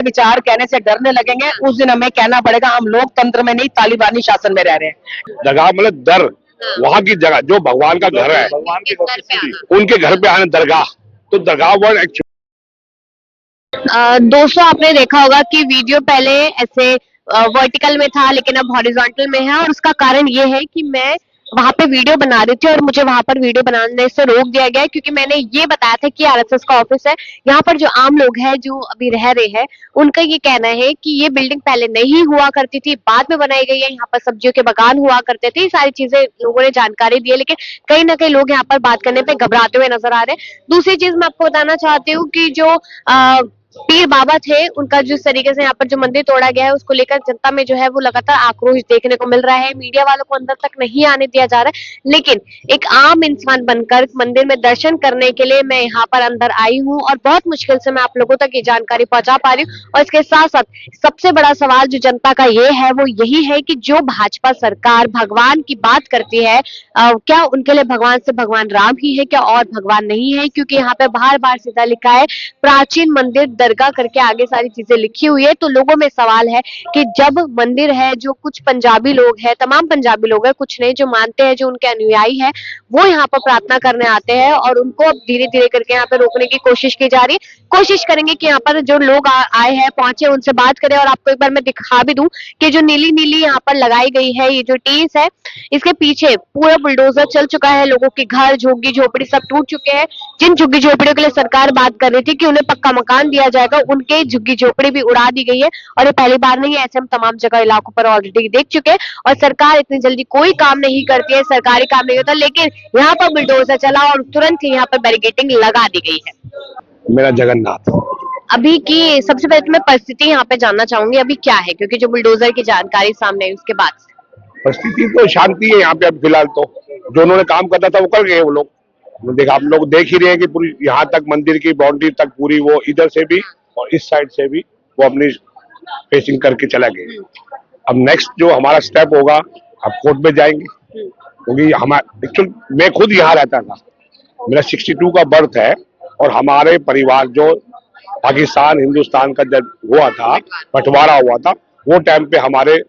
विचार कहने से डरने लगेंगे, उस दिन हमें कहना पड़ेगा हम लोकतंत्र में नहीं तालिबानी शासन में रह रहे हैं। दरगाह मतलब दर, वहाँ की जगह जो भगवान का घर है, उनके घर पे आना दरगाह, तो दरगाह वर्ड दोस्तों आपने देखा होगा कि वीडियो पहले ऐसे वर्टिकल में था लेकिन अब हॉरिजॉन्टल में है, और उसका कारण ये है कि मैं वहां पे वीडियो बना रही थी और मुझे वहां पर वीडियो बनाने से रोक दिया गया क्योंकि मैंने ये बताया था कि आरएसएस का ऑफिस है। यहाँ पर जो आम लोग हैं जो अभी रह रहे हैं उनका ये कहना है कि ये बिल्डिंग पहले नहीं हुआ करती थी, बाद में बनाई गई है। यहाँ पर सब्जियों के बागान हुआ करते थे, ये सारी चीजें लोगों ने जानकारी दी है, लेकिन कहीं ना कहीं लोग यहाँ पर बात करने पे घबराते हुए नजर आ रहे हैं। दूसरी चीज मैं आपको बताना चाहती हूँ कि जो पीर बाबा थे उनका जिस तरीके से यहाँ पर जो मंदिर तोड़ा गया है उसको लेकर जनता में जो है वो लगातार आक्रोश देखने को मिल रहा है। मीडिया वालों को अंदर तक नहीं आने दिया जा रहा है, लेकिन एक आम इंसान बनकर मंदिर में दर्शन करने के लिए मैं यहाँ पर अंदर आई हूँ और बहुत मुश्किल से मैं आप लोगों तक ये जानकारी पहुंचा पा रही हूँ। और इसके साथ साथ सबसे बड़ा सवाल जो जनता का ये है वो यही है कि जो भाजपा सरकार भगवान की बात करती है, क्या उनके लिए भगवान से भगवान राम ही है क्या और भगवान नहीं है? क्योंकि यहाँ पे बार बार सीधा लिखा है प्राचीन मंदिर दरगाह करके आगे सारी चीजें लिखी हुई है। तो लोगों में सवाल है कि जब मंदिर है, जो कुछ पंजाबी लोग हैं, तमाम पंजाबी लोग हैं, कुछ नहीं जो मानते हैं, जो उनके अनुयायी हैं, वो यहाँ पर प्रार्थना करने आते हैं और उनको अब धीरे धीरे करके यहाँ पे रोकने की कोशिश की जा रही है। कोशिश करेंगे कि यहाँ पर जो लोग आए हैं पहुंचे उनसे बात करें। और आपको एक बार मैं दिखा भी दूं कि जो नीली नीली यहाँ पर लगाई गई है ये जो टीस है, इसके पीछे पूरा बुलडोजर चल चुका है। लोगों के घर झुग्गी झोपड़ी सब टूट चुके हैं। जिन झुग्गी झोपड़ियों के लिए सरकार बात कर रही थी कि उन्हें पक्का मकान दिया जाएगा, उनके झुग्गी झोपड़ी भी उड़ा दी गई है। और ये पहली बार नहीं है, ऐसे हम तमाम जगह इलाकों पर ऑलरेडी देख चुके हैं। और सरकार इतनी जल्दी कोई काम नहीं करती है, सरकारी काम नहीं होता, लेकिन यहाँ पर बुलडोजर चला और तुरंत ही यहाँ पर बैरिकेडिंग लगा दी गई है। मेरा जगन्नाथ। अभी की सबसे पहले तो मैं परिस्थिति यहाँ पे जानना चाहूंगी अभी क्या है, क्योंकि जो बुलडोजर की जानकारी सामने आई उसके बाद परिस्थिति तो शांति है यहाँ पे। अब फिलहाल तो जो उन्होंने काम करना था वो कर गए वो लोग। देखा आप लोग देख ही रहे हैं कि पूरी यहाँ तक मंदिर की बाउंड्री तक पूरी वो इधर से भी और इस साइड से भी वो अपनी फेसिंग करके चला गए। अब नेक्स्ट जो हमारा स्टेप होगा, अब कोर्ट में जाएंगे, क्योंकि हमारा एक्चुअल मैं खुद यहाँ रहता था, मेरा 62 का बर्थ है और हमारे परिवार जो पाकिस्तान हिंदुस्तान का जब हुआ था, बंटवारा हुआ था, वो टाइम पे हमारे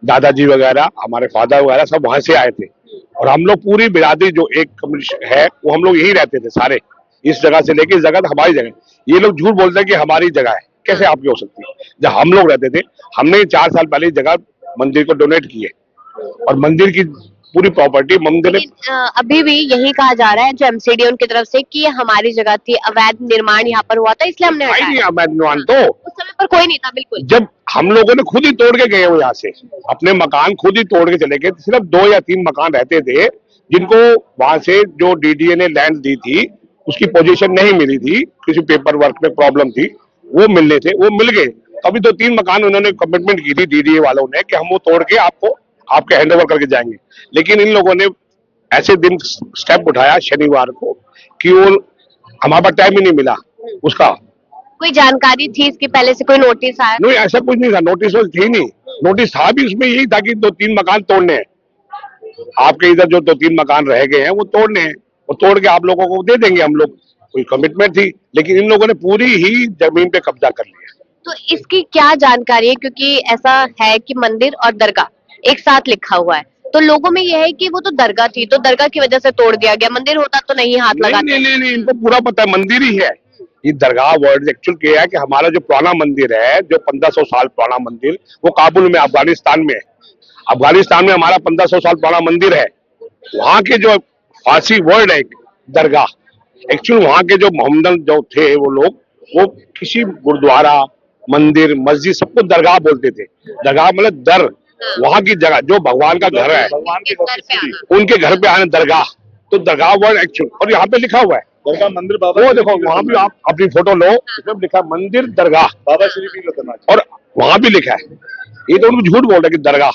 दादाजी वगैरह, हमारे फादर वगैरह सब वहां से आए थे। और हम लोग पूरी बिरादरी जो एक कम्युनिटी है वो हम लोग यही रहते थे सारे, इस जगह से लेके इस जगह तक हमारी जगह। ये लोग झूठ बोलते हैं कि हमारी जगह है, कैसे आपकी हो सकती है? जब हम लोग रहते थे, हमने 4 साल पहले जगह मंदिर को डोनेट की है और मंदिर की पूरी प्रॉपर्टी मंदिर। अभी भी यही कहा जा रहा है जो एमसीडी उनकी तरफ से कि ये हमारी जगह थी, अवैध निर्माण यहाँ पर हुआ था इसलिए हमने हटाया। अवैध निर्माण तो उस समय पर कोई नहीं था बिल्कुल। जब हम लोगों ने खुद ही तोड़ के गए वो यहाँ से, अपने मकान खुद ही तोड़ के चले गए। सिर्फ 2 या 3 मकान रहते थे जिनको वहां से जो डीडीए ने लैंड दी थी उसकी पोजीशन नहीं मिली थी, किसी पेपर वर्क में प्रॉब्लम थी, वो मिलने थे, वो मिल गए। अभी तो 3 मकान उन्होंने कमिटमेंट की थी डीडीए वालों ने कि हम वो तोड़ के आपको आपके हैंड ओवर करके जाएंगे। लेकिन इन लोगों ने ऐसे दिन स्टेप उठाया शनिवार को कि वो हमारे पास टाइम ही नहीं मिला उसका। कोई जानकारी थी इसकी पहले से, कोई नोटिस आया? नहीं, ऐसा कुछ नहीं था, नोटिस थी नहीं। नोटिस था भी उसमें यही था कि 2-3 मकान तोड़ने हैं, आपके इधर जो 2-3 मकान रह गए हैं वो तोड़ने हैं, वो तोड़ के आप लोगों को दे देंगे हम लोग। कोई कमिटमेंट थी, लेकिन इन लोगों ने पूरी ही जमीन पे कब्जा कर लिया। तो इसकी क्या जानकारी है? क्योंकि ऐसा है कि मंदिर और दरगाह एक साथ लिखा हुआ है, तो लोगों में यह है कि वो तो दरगाह थी, तो दरगाह की वजह से तोड़ दिया गया, मंदिर होता तो नहीं हाथ लगाते। नहीं, इनको पूरा पता है मंदिर ही है। ये दरगाह वर्ड एक्चुअल क्या है कि हमारा जो पुराना मंदिर है, जो 1500 साल पुराना मंदिर, वो काबुल में अफगानिस्तान में है। अफगानिस्तान में हमारा 1500 साल पुराना मंदिर है। वहां के जो फारसी वर्ड है दरगाह, एक्चुअल वहां के जो मोहम्मदन जो थे वो लोग, वो किसी गुरुद्वारा मंदिर मस्जिद सबको दरगाह बोलते थे। दरगाह मतलब दर, वहां की जगह जो भगवान का घर है, उनके घर पे आना दरगाह, तो दरगाह वर्ड एक्चुअल। और यहाँ पे लिखा हुआ है दरगाह मंदिर बाबा, वो देखो वहां भी आप अपनी फोटो लो, इसमें लिखा है मंदिर दरगाह बाबा श्री, और वहां भी लिखा है। ये तो उनको झूठ बोल रहे कि दरगाह,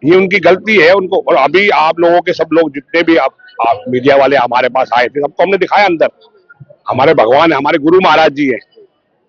ये उनकी गलती है उनको। और अभी आप लोगों के सब लोग जितने भी आप मीडिया वाले हमारे पास आए थे, सबको हमने दिखाया अंदर हमारे भगवान है, हमारे गुरु महाराज जी है।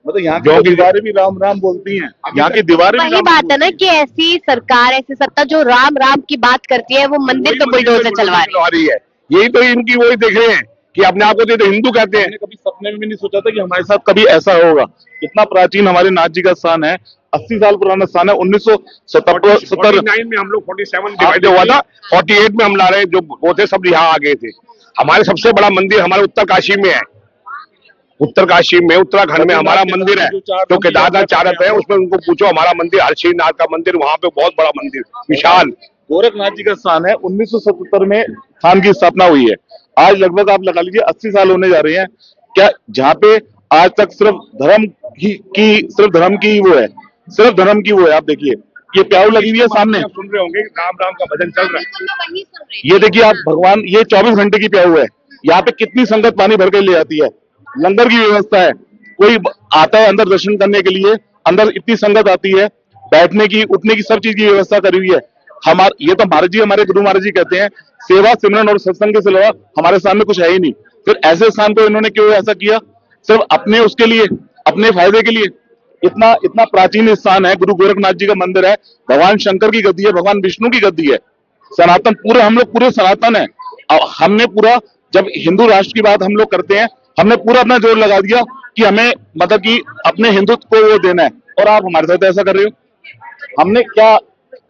मतलब यहाँ की दीवारें भी राम राम बोलती हैं, यहाँ की दीवारें वही बात है ना कि ऐसी सरकार, ऐसी सत्ता जो राम राम की बात करती है, वो मंदिर पे बुलडोजर चलवा रही है। यही तो इनकी वही देख रहे हैं कि अपने आप को तो हिंदू कहते हैं। मैंने कभी सपने में भी नहीं सोचा था कि हमारे साथ कभी ऐसा होगा। इतना प्राचीन हमारे नाथ जी का स्थान है, 80 साल पुराना स्थान है। 1977 में हम लोग 47 डिवाइड हुआ था, 48 में हम ला रहे जो वो थे सब यहाँ आ गए थे। हमारे सबसे बड़ा मंदिर हमारे उत्तरकाशी में है, उत्तरकाशी में उत्तराखंड में हमारा मंदिर है जो केदारनाथ चारत है, उसमें उनको पूछो। हमारा मंदिर हरषिनाथ का मंदिर, वहां पे बहुत बड़ा मंदिर विशाल गोरखनाथ जी का स्थान है। 1977 में स्थान की स्थापना हुई है। आज लगभग आप लगा लीजिए 80 साल होने जा रहे हैं क्या, जहाँ पे आज तक सिर्फ धर्म की वो है, सिर्फ धर्म की वो है। आप देखिए ये प्याऊ लगी हुई है सामने, सुन रहे होंगे राम राम का भजन चल रहा है। ये देखिए आप भगवान, ये 24 घंटे की प्याऊ है। यहाँ पे कितनी संगत पानी भर के ले आती है। लंगर की व्यवस्था है, कोई आता है अंदर दर्शन करने के लिए, अंदर इतनी संगत आती है, बैठने की उठने की सब चीज की व्यवस्था करी हुई है। ये तो महाराज जी, हमारे गुरु महाराज जी कहते हैं सेवा सिमरन और सत्संग के सिवा हमारे सामने कुछ है ही नहीं। फिर ऐसे स्थान को इन्होंने क्यों ऐसा किया? सिर्फ अपने उसके लिए, अपने फायदे के लिए। इतना इतना प्राचीन स्थान है, गुरु गोरखनाथ जी का मंदिर है, भगवान शंकर की गद्दी है, भगवान विष्णु की गद्दी है। सनातन पूरे, हम लोग पूरे सनातन है। हमने पूरा, जब हिंदू राष्ट्र की बात हम लोग करते हैं, हमने पूरा अपना जोर लगा दिया कि हमें मतलब कि अपने हिंदुत्व को वो देना है, और आप हमारे साथ ऐसा कर रहे हो। हमने क्या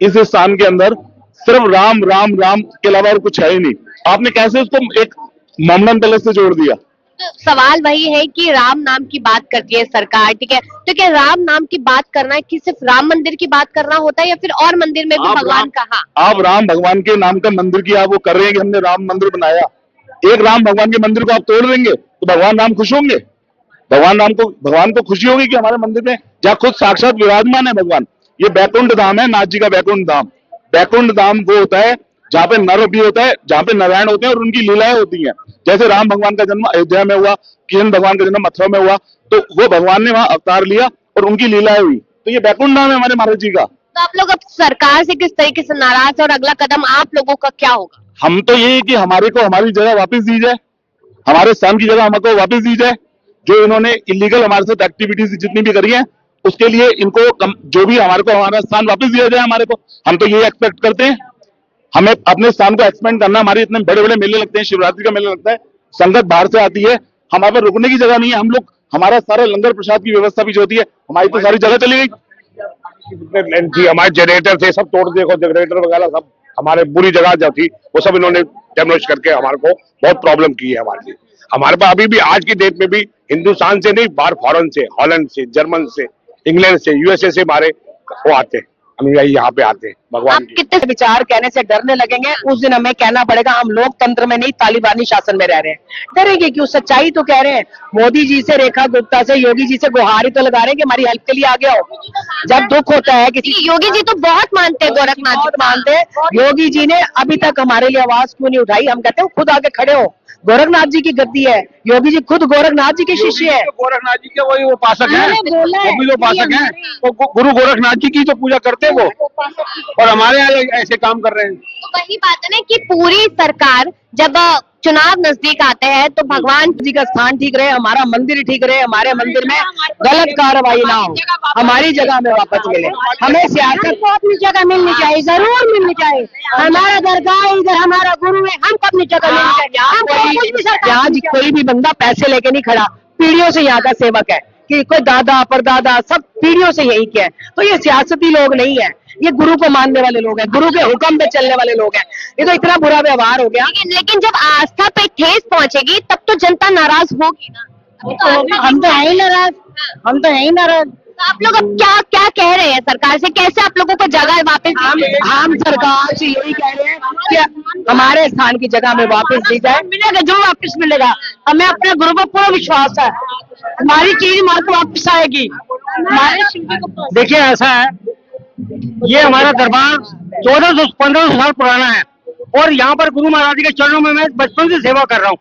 इस स्थान के अंदर सिर्फ राम राम राम के अलावा और कुछ है ही नहीं। आपने कैसे उसको एक मोमडन पैलेस से जोड़ दिया? तो सवाल वही है कि राम नाम की बात करती है सरकार, ठीक है, तो क्या राम नाम की बात करना है कि सिर्फ राम मंदिर की बात करना होता है, या फिर और मंदिर में भी भगवान कहा? आप राम भगवान के नाम का मंदिर की आप वो कर रहे हैं कि हमने राम मंदिर बनाया। एक राम भगवान के मंदिर को आप तोड़ देंगे तो भगवान राम खुश होंगे? भगवान को खुशी होगी कि हमारे मंदिर में जहाँ खुद साक्षात विराजमान है भगवान। ये बैकुंठ धाम है, नाथ जी का बैकुंठ धाम। बैकुंठ धाम वो होता है जहाँ पे नर भी होता है, जहाँ पे नारायण होते हैं और उनकी लीलाएं होती हैं। जैसे राम भगवान का जन्म अयोध्या में हुआ, कृष्ण भगवान का जन्म मथुरा में हुआ, तो वो भगवान ने वहां अवतार लिया और उनकी लीलाएं हुई। तो ये बैकुंठ धाम है हमारे महाराज जी का। तो आप लोग अब सरकार से किस तरीके से नाराज है और अगला कदम आप लोगों का क्या होगा? हम तो ये कि हमारे को हमारी जगह वापस दी जाए, हमारे स्थान की जगह हमको वापस दी जाए। जो इन्होंने इलीगल हमारे साथ एक्टिविटीज जितनी भी करी है, उसके लिए इनको जो भी हमारा स्थान वापस दिया जाए हमारे को। हम तो ये एक्सपेक्ट करते हैं। हमें अपने स्थान को एक्सपेंड करना। हमारे इतने बड़े बड़े मेले लगते हैं, शिवरात्रि का मेला लगता है, संगत बाहर से आती है, हमारे पर रुकने की जगह नहीं है। हम लोग, हमारा सारा लंगर प्रसाद की व्यवस्था भी जो होती है, हमारी तो सारी जगह चली गई। हमारे जनरेटर थे सब तोड़, देखो जनरेटर वगैरह सब हमारे बुरी जगह जो थी वो सब इन्होंने डेमोलिश करके हमारे को बहुत प्रॉब्लम की है। हमारे लिए, हमारे पास अभी भी आज की डेट में भी हिंदुस्तान से नहीं, बाहर फॉरेन से, हॉलैंड से, जर्मन से, इंग्लैंड से, यूएसए से हमारे वो आते हैं, हम यहाँ पे आते हैं। भगवान की कितने विचार कहने से डरने लगेंगे, उस दिन हमें कहना पड़ेगा हम लोकतंत्र में नहीं तालिबानी शासन में रह रहे हैं। डरेंगे क्यों? सच्चाई तो कह रहे हैं। मोदी जी से, रेखा गुप्ता से, योगी जी से गुहारी तो लगा रहे हैं कि हमारी हेल्प के लिए आगे आओ। जब दुख होता है किसी, योगी जी तो बहुत मानते हैं गोरखनाथ जी, बहुत मानते हैं। योगी जी ने अभी तक हमारे लिए आवाज क्यों नहीं उठाई? हम कहते हैं खुद आगे खड़े हो। गोरखनाथ जी की गद्दी है, योगी जी खुद गोरखनाथ जी के शिष्य है। गोरखनाथ जी के वही उपासक है, वो भी उपासक है, गुरु गोरखनाथ जी की जो पूजा करते हैं वो, और हमारे यहाँ ऐसे काम कर रहे हैं। तो वही बात है ना कि पूरी सरकार जब चुनाव नजदीक आते हैं तो भगवान जी का स्थान ठीक रहे, हमारा मंदिर ठीक रहे, हमारे मंदिर में गलत कार्रवाई ना हो, हमारी जगह में वापस मिले। हमें सियासत को अपनी जगह मिलनी चाहिए, जरूर मिलनी चाहिए। हमारा दरगाह इधर, हमारा गुरु है, हमको अपनी जगह मिलनी चाहिए। यहाँ कोई भी बंदा पैसे लेके नहीं खड़ा, पीढ़ियों से यहाँ का सेवक है कि कोई दादा परदादा सब पीढ़ियों से यही किया है। तो ये सियासती लोग नहीं है, ये गुरु को मानने वाले लोग हैं, गुरु के हुक्म पे चलने वाले लोग हैं। ये तो इतना बुरा व्यवहार हो गया। लेकिन जब आस्था पे ठेस पहुंचेगी तब तो जनता नाराज होगी ना। हम तो है ही नाराज, हम तो है ही नाराज। तो आप लोग अब क्या क्या कह रहे हैं सरकार से? कैसे आप लोगों को जगह वापस? हम सरकार से यही कह रहे हैं कि हमारे स्थान की जगह में वापस दी जाए। मिलेगा जो वापस मिलेगा, हमें अपने गुरु पर पूरा विश्वास है, हमारी चीज हमारे को वापस आएगी। देखिए ऐसा है, ये हमारा दरबार 1400-1500 साल पुराना है, और यहाँ पर गुरु महाराज जी के चरणों में मैं बचपन से सेवा कर रहा हूँ।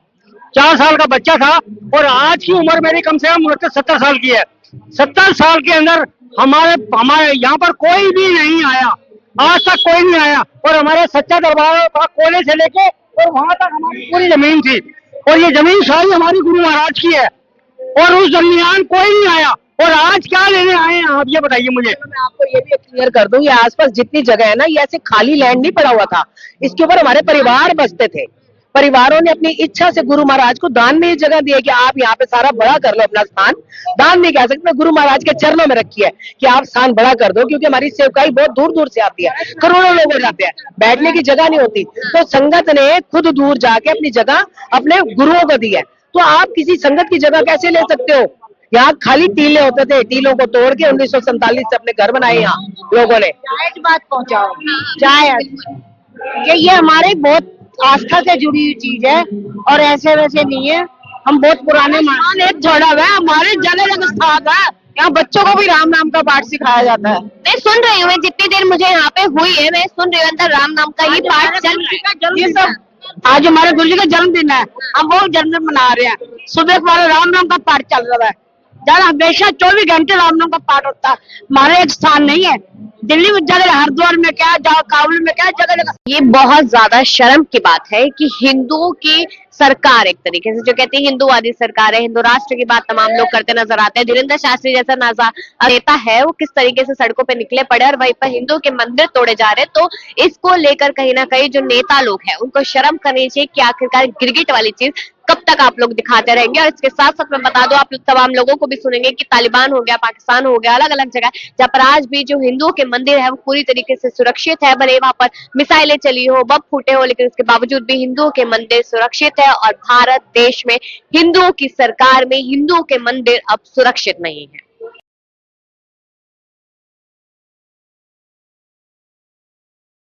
4 साल का बच्चा था और आज की उम्र मेरी कम से कम 70 साल की है। 70 साल के अंदर हमारे यहाँ पर कोई भी नहीं आया, आज तक कोई नहीं आया। और हमारे सच्चा दरबार कोने से लेके और वहां तक हमारी पूरी जमीन थी, और ये जमीन सारी हमारी गुरु महाराज की है, और उस दरमियान कोई नहीं आया। और आज क्या लेने आए हैं आप, ये बताइए मुझे। मैं आपको ये भी क्लियर कर दूं, ये आसपास जितनी जगह है ना, ये ऐसे खाली लैंड नहीं पड़ा हुआ था, इसके ऊपर हमारे परिवार बसते थे। परिवारों ने अपनी इच्छा से गुरु महाराज को दान में ये जगह दी है कि आप यहाँ पे सारा बड़ा कर लो अपना स्थान। दान नहीं कह सकते, गुरु महाराज के चरणों में रखी है कि आप स्थान बड़ा कर दो, क्योंकि हमारी सेवकाई बहुत दूर दूर से आती है, करोड़ों लोग हो जाते हैं, बैठने की जगह नहीं होती, तो संगत ने खुद दूर जाके अपनी जगह अपने गुरुओं को दी है। तो आप किसी संगत की जगह कैसे ले सकते हो? यहाँ खाली टीले होते थे, टीलों को तोड़ के 1947 से अपने घर बनाए यहाँ लोगों ने। बात पहुंचाओ चाहे कि ये हमारे बहुत आस्था से जुड़ी हुई चीज है और ऐसे वैसे नहीं है। हम बहुत पुराने एक जोड़ा है, हमारे जगह जगह स्थान है, यहाँ बच्चों को भी राम नाम का पाठ सिखाया जाता है। मैं सुन रही हूँ, जितनी देर मुझे यहाँ पे हुई है मैं सुन रही हूँ अंदर राम नाम का ही पाठ चल रहा है। ये सब आज हमारे गुरु जी का जन्मदिन है, हम वो जन्मदिन मना रहे हैं। सुबह हमारे राम नाम का पाठ चल रहा है, जहाँ हमेशा 24 घंटे राम नाम का पाठ होता है। हमारे एक स्थान नहीं है, दिल्ली में जगह, हरिद्वार में क्या, काबुल में क्या, जगह जगह। ये बहुत ज्यादा शर्म की बात है कि हिंदुओं की सरकार, एक तरीके से जो कहते हैं हिंदूवादी सरकार है, हिंदू राष्ट्र की बात तमाम लोग करते नजर आते हैं। धीरेन्द्र शास्त्री जैसा नेता है वो किस तरीके से सड़कों पे निकले पड़े और वहीं पर हिंदुओं के मंदिर तोड़े जा रहे हैं। तो इसको लेकर कहीं ना कहीं जो नेता लोग हैं उनको शर्म करनी चाहिए कि आखिरकार गिरगिट वाली चीज कब तक आप लोग दिखाते रहेंगे। और इसके साथ साथ मैं बता दूं, आप तमाम लोगों को भी सुनेंगे कि तालिबान हो गया, पाकिस्तान हो गया, अलग अलग जगह जहां पर आज भी जो हिंदुओं के मंदिर है वो पूरी तरीके से सुरक्षित है। भले वहां पर मिसाइलें चली हो, बम फूटे हो, लेकिन उसके बावजूद भी हिंदुओं के मंदिर सुरक्षित है। और भारत देश में हिंदुओं की सरकार में हिंदुओं के मंदिर अब सुरक्षित नहीं है।